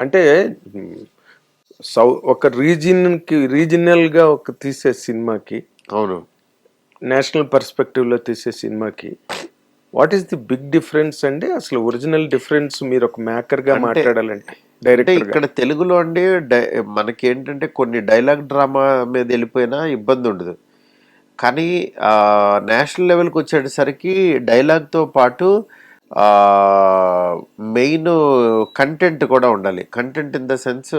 అంటే మ్, ఒక రీజినల్గా ఒక తీసే సినిమాకి, అవును. నేషనల్ పర్స్పెక్టివ్లో తీసే సినిమాకి what is the big difference అండి? అసలు ఒరిజినల్ డిఫరెన్స్ మీరు ఒక మేకర్గా అంటే మాట్లాడాలంటే, అంటే డైరెక్టర్గా. ఇక్కడ తెలుగులో అండి మనకేంటంటే కొన్ని డైలాగ్ డ్రామా మీద వెళ్ళిపోయినా ఇబ్బంది ఉండదు. కానీ నేషనల్ లెవెల్కి వచ్చేసరికి డైలాగ్తో పాటు మెయిన్ కంటెంట్ కూడా ఉండాలి. కంటెంట్ ఇన్ ద సెన్స్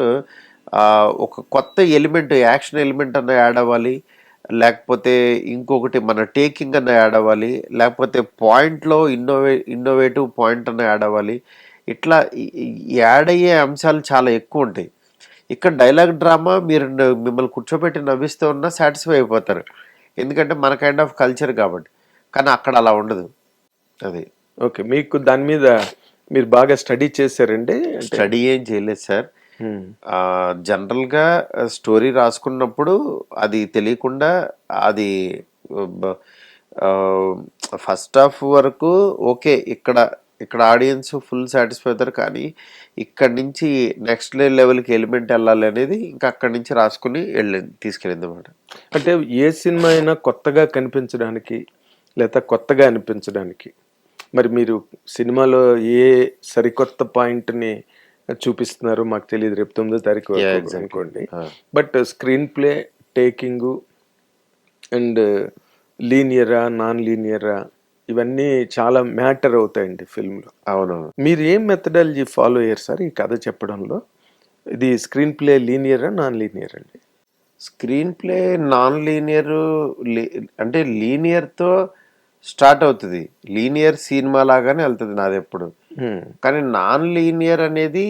ఒక కొత్త ఎలిమెంట్, యాక్షన్ ఎలిమెంట్ అన్న యాడ్ అవ్వాలి, లేకపోతే ఇంకొకటి మన టేకింగ్ అన్న యాడ్ అవ్వాలి, లేకపోతే పాయింట్లో ఇన్నోవేటివ్ పాయింట్ అన్న యాడ్ అవ్వాలి. ఇట్లా యాడ్ అయ్యే అంశాలు చాలా ఎక్కువ ఉంటాయి. ఇక్కడ డైలాగ్ డ్రామా మీరు మిమ్మల్ని కూర్చోబెట్టి నవ్విస్తూ ఉన్నా సాటిస్ఫై అయిపోతారు, ఎందుకంటే మన కైండ్ ఆఫ్ కల్చర్ కాబట్టి. కానీ అక్కడ అలా ఉండదు. అది ఓకే, మీకు దాని మీద మీరు బాగా స్టడీ చేశారండి అంటే? స్టడీ ఏం చేయలేదు సార్. మ్, జనరల్గా స్టోరీ రాసుకున్నప్పుడు అది తెలియకుండా అది ఫస్ట్ హాఫ్ వరకు ఓకే, ఇక్కడ ఇక్కడ ఆడియన్స్ ఫుల్ సాటిస్ఫై అవుతారు. కానీ ఇక్కడి నుంచి నెక్స్ట్ లెవెల్కి ఎలిమెంట్ వెళ్ళాలి అనేది ఇంకా అక్కడి నుంచి రాసుకుని తీసుకెళ్ళింది అన్నమాట. అంటే ఏ సినిమా అయినా కొత్తగా కనిపించడానికి లేదా కొత్తగా అనిపించడానికి మరి మీరు సినిమాలో ఏ సరికొత్త పాయింట్ని చూపిస్తున్నారు మాకు తెలియదు, రేపు 9వ తారీఖు వరకు అనుకోండి. But screenplay, taking and లీనియరా నాన్ లీనియరా ఇవన్నీ చాలా మ్యాటర్ అవుతాయండి ఫిల్మ్లో. అవును. మీరు ఏం మెథడాలజీ ఫాలో అయ్యారు సార్ ఈ కథ చెప్పడంలో? ఇది స్క్రీన్ ప్లే లీనియరా నాన్ లీనియర్ అండి? స్క్రీన్ ప్లే నాన్ లీనియర్, అంటే లీనియర్తో స్టార్ట్ అవుతుంది, లీనియర్ సినిమా లాగానే వెళ్తుంది నాది ఎప్పుడు. కానీ నాన్ లీనియర్ అనేది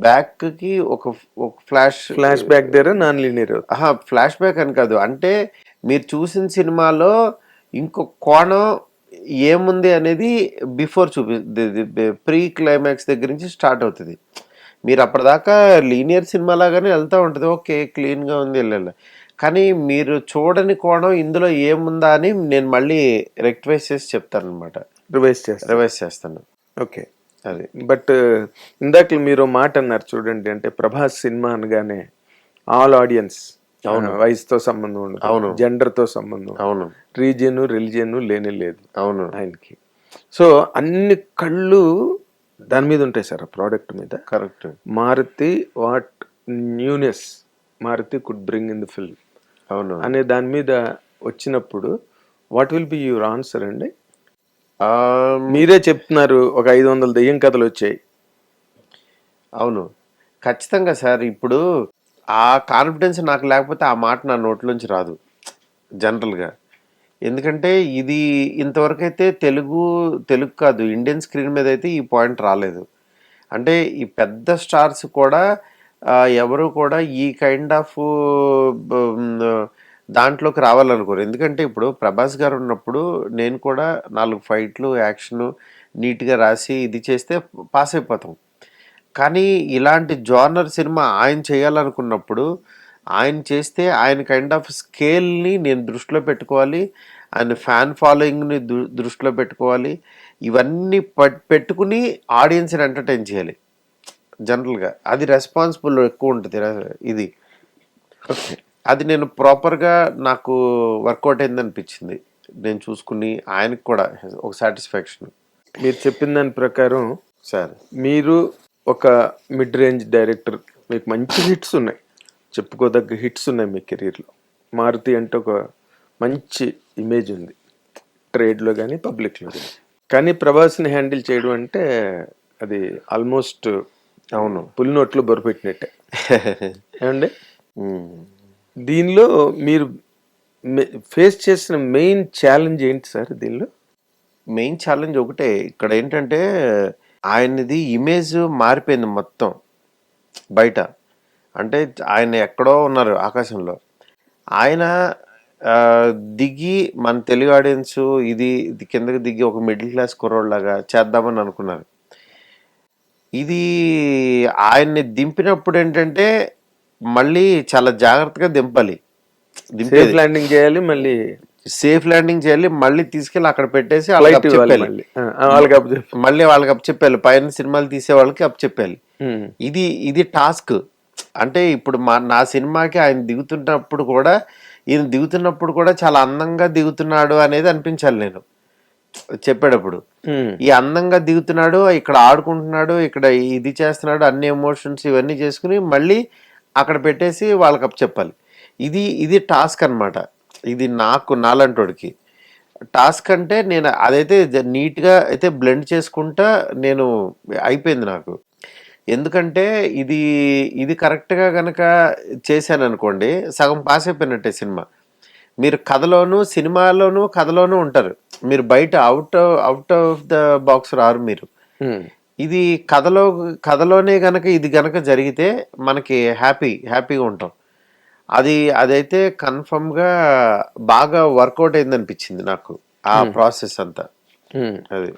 బ్యాక్కి ఒక ఫ్లాష్ బ్యాక్ దగ్గర నాన్ లీనియర్. ఫ్లాష్ బ్యాక్ అని కాదు, అంటే మీరు చూసిన సినిమాలో ఇంకో కోణం ఏముంది అనేది బిఫోర్ ప్రీ క్లైమాక్స్ దగ్గర నుంచి స్టార్ట్ అవుతుంది. మీరు అప్పటిదాకా లీనియర్ సినిమా లాగానే వెళ్తూ ఉంటుంది, ఓకే క్లీన్గా ఉంది వెళ్ళాలి. కానీ మీరు చూడని కోణం ఇందులో ఏముందా అని నేను మళ్ళీ రెక్టిఫైస్ చేసి చెప్తాను అనమాట, రివైజ్ చేస్తాను. ఓకే, అది. బట్ ఇందాక మీరు మాట అన్నారు చూడండి, అంటే ప్రభాస్ సినిమా అనగానే ఆల్ ఆడియన్స్, వయసుతో సంబంధం ఉండదు, అవును, జెండర్తో సంబంధం, అవును, రిలీజియన్ లేనే లేదు అవును ఆయనకి. సో అన్ని కళ్ళు దాని మీద ఉంటాయి సార్, ఆ ప్రోడక్ట్ మీద. Correct. Maruthi what newness Maruthi could bring in the film అవును అనే దాని మీద వచ్చినప్పుడు what will be your answer అండి? మీరే చెప్తున్నారు ఒక 500 దెయ్యం కథలు వచ్చాయి. అవును, ఖచ్చితంగా సార్. ఇప్పుడు ఆ కాన్ఫిడెన్స్ నాకు లేకపోతే ఆ మాట నా నోట్లోంచి రాదు జనరల్గా. ఎందుకంటే ఇది ఇంతవరకు అయితే తెలుగు కాదు, ఇండియన్ స్క్రీన్ మీద అయితే ఈ పాయింట్ రాలేదు. అంటే ఈ పెద్ద స్టార్స్ కూడా ఎవరు కూడా ఈ కైండ్ ఆఫ్ దాంట్లోకి రావాలనుకోరు. ఎందుకంటే ఇప్పుడు ప్రభాస్ గారు ఉన్నప్పుడు నేను కూడా 4 ఫైట్లు యాక్షన్ నీట్గా రాసి ఇది చేస్తే పాస్ అయిపోతాం. కానీ ఇలాంటి జోనర్ సినిమా ఆయన చేయాలనుకున్నప్పుడు ఆయన చేస్తే ఆయన కైండ్ ఆఫ్ స్కేల్ని నేను దృష్టిలో పెట్టుకోవాలి, ఆయన ఫ్యాన్ ఫాలోయింగ్ని దృష్టిలో పెట్టుకోవాలి, ఇవన్నీ పెట్టుకుని ఆడియన్స్ని ఎంటర్టైన్ చేయాలి. జనరల్గా అది రెస్పాన్సిబుల్ ఎక్కువ ఉంటుంది ఇది. అది నేను ప్రాపర్గా నాకు వర్కౌట్ అయింది అనిపించింది, నేను చూసుకుని ఆయనకు కూడా ఒక సాటిస్ఫాక్షన్. మీరు చెప్పిన దాని ప్రకారం సార్ మీరు ఒక మిడ్ రేంజ్ డైరెక్టర్, మీకు మంచి హిట్స్ ఉన్నాయి, చెప్పుకోదగ్గ హిట్స్ ఉన్నాయి మీ కెరీర్లో. మారుతి అంటే ఒక మంచి ఇమేజ్ ఉంది ట్రేడ్లో కానీ పబ్లిక్లో కానీ. కానీ ప్రభాస్ని హ్యాండిల్ చేయడం అంటే అది ఆల్మోస్ట్ అవును పులినోట్లో బొరపెట్టినట్టే ఏమండి? దీనిలో మీరు ఫేస్ చేసిన మెయిన్ ఛాలెంజ్ ఏంటి సార్? దీనిలో మెయిన్ ఛాలెంజ్ ఒకటే, ఇక్కడ ఏంటంటే ఆయనది ఇమేజ్ మారిపోయింది మొత్తం బయట. అంటే ఆయన ఎక్కడో ఉన్నారు ఆకాశంలో, ఆయన దిగి మన తెలుగు ఆడియన్స్ ఇది కిందకి దిగి ఒక మిడిల్ క్లాస్ కుర్రోడ్లాగా చేద్దామని అనుకున్నారు. ఇది ఆయన్ని దింపినప్పుడు ఏంటంటే మళ్ళీ చాలా జాగ్రత్తగా దింపాలి, సేఫ్ ల్యాండింగ్ చేయాలి, మళ్ళీ సేఫ్ ల్యాండింగ్ చేయాలి, మళ్ళీ తీసుకెళ్ళి అక్కడ పెట్టేసి వాళ్ళకి ఫ్లైట్ ఇవ్వాలి చెప్పాలి, మళ్ళీ వాళ్ళకి అప్పచెప్పాలి. మళ్ళీ వాళ్ళకి చెప్పాలి, పైన సినిమాలు తీసే వాళ్ళకి చెప్పాలి. ఇది టాస్క్. అంటే ఇప్పుడు నా సినిమాకి ఆయన దిగుతున్నప్పుడు కూడా, ఈయన దిగుతున్నప్పుడు కూడా చాలా అందంగా దిగుతున్నాడు అనేది అనిపించాలి నేను చెప్పేటప్పుడు. ఈ అందంగా దిగుతున్నాడు, ఇక్కడ ఆడుకుంటున్నాడు, ఇక్కడ ఇది చేస్తున్నాడు, అన్ని ఎమోషన్స్ ఇవన్నీ చేసుకుని మళ్ళీ అక్కడ పెట్టేసి వాళ్ళకి చెప్పాలి. ఇది టాస్క్ అన్నమాట. ఇది నాలంటోడికి టాస్క్. అంటే నేను అదైతే నీట్గా అయితే బ్లెండ్ చేసుకుంటా నేను అయిపోయింది నాకు. ఎందుకంటే ఇది కరెక్ట్గా కనుక చేశాను అనుకోండి, సగం పాస్ అయిపోయినట్టే సినిమా. మీరు కథలోనూ ఉంటారు, మీరు బయట అవుట్ ఆఫ్ ద బాక్స్ రారు మీరు. ఇది కథలోనే గనక ఇది గనక జరిగితే మనకి హ్యాపీగా ఉంటాం. అదైతే కన్ఫర్మ్గా బాగా వర్కౌట్ అయింది అనిపించింది నాకు ఆ ప్రాసెస్ అంతా. అది